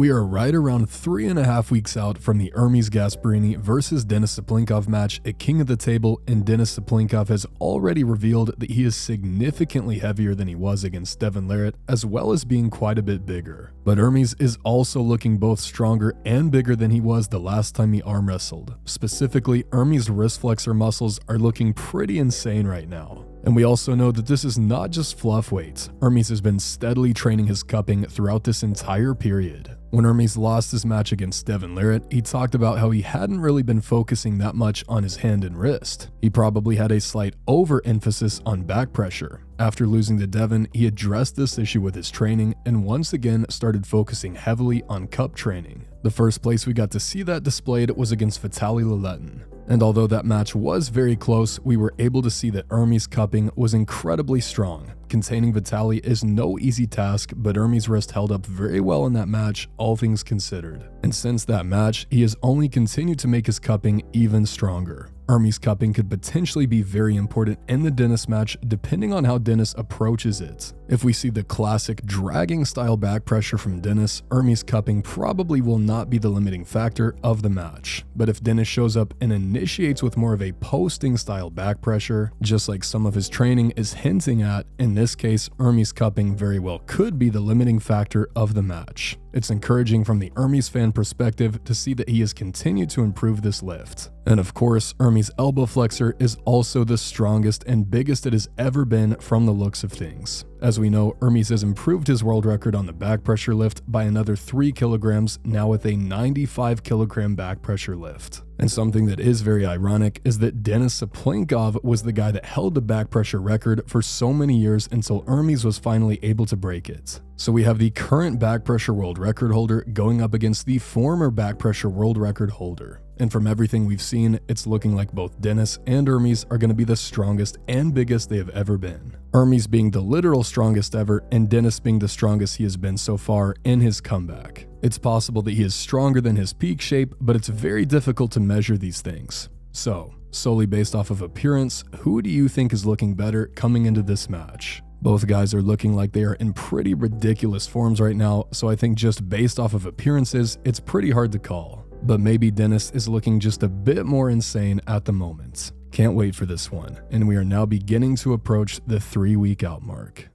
We are right around 3.5 weeks out from the ERMES GASPARINI versus Denis Saplenkov match at King of the Table, and Denis Saplenkov has already revealed that he is significantly heavier than he was against Devin Larratt, as well as being quite a bit bigger. But ERMES is also looking both stronger and bigger than he was the last time he arm wrestled. Specifically, ERMES' wrist flexor muscles are looking pretty insane right now. And we also know that this is not just fluff weights. ERMES has been steadily training his cupping throughout this entire period. When ERMES lost his match against Devin Larratt, he talked about how he hadn't really been focusing that much on his hand and wrist. He probably had a slight overemphasis on back pressure. After losing to Devin, he addressed this issue with his training and once again started focusing heavily on cup training. The first place we got to see that displayed was against Vitaly Laletin. And although that match was very close, we were able to see that ERMES cupping was incredibly strong. Containing Vitaly is no easy task, but ERMES' wrist held up very well in that match, all things considered. And since that match, he has only continued to make his cupping even stronger. ERMES cupping could potentially be very important in the Denis match depending on how Denis approaches it. If we see the classic dragging style back pressure from Denis, ERMES cupping probably will not be the limiting factor of the match. But if Denis shows up and initiates with more of a posting style back pressure, just like some of his training is hinting at, in this case, ERMES cupping very well could be the limiting factor of the match. It's encouraging from the ERMES fan perspective to see that he has continued to improve this lift. And of course, ERMES elbow flexor is also the strongest and biggest it has ever been from the looks of things. As we know, ERMES has improved his world record on the back pressure lift by another 3 kilograms, now with a 95 kilogram back pressure lift. And something that is very ironic is that Denis Saplenkov was the guy that held the back pressure record for so many years until ERMES was finally able to break it. So we have the current back pressure world record holder going up against the former back pressure world record holder. And from everything we've seen, it's looking like both Denis and ERMES are going to be the strongest and biggest they have ever been. ERMES being the literal strongest ever, and Denis being the strongest he has been so far in his comeback. It's possible that he is stronger than his peak shape, but it's very difficult to measure these things. So, solely based off of appearance, who do you think is looking better coming into this match? Both guys are looking like they are in pretty ridiculous forms right now, so I think just based off of appearances, it's pretty hard to call. But maybe Denis is looking just a bit more insane at the moment. Can't wait for this one, and we are now beginning to approach the 3-week out mark.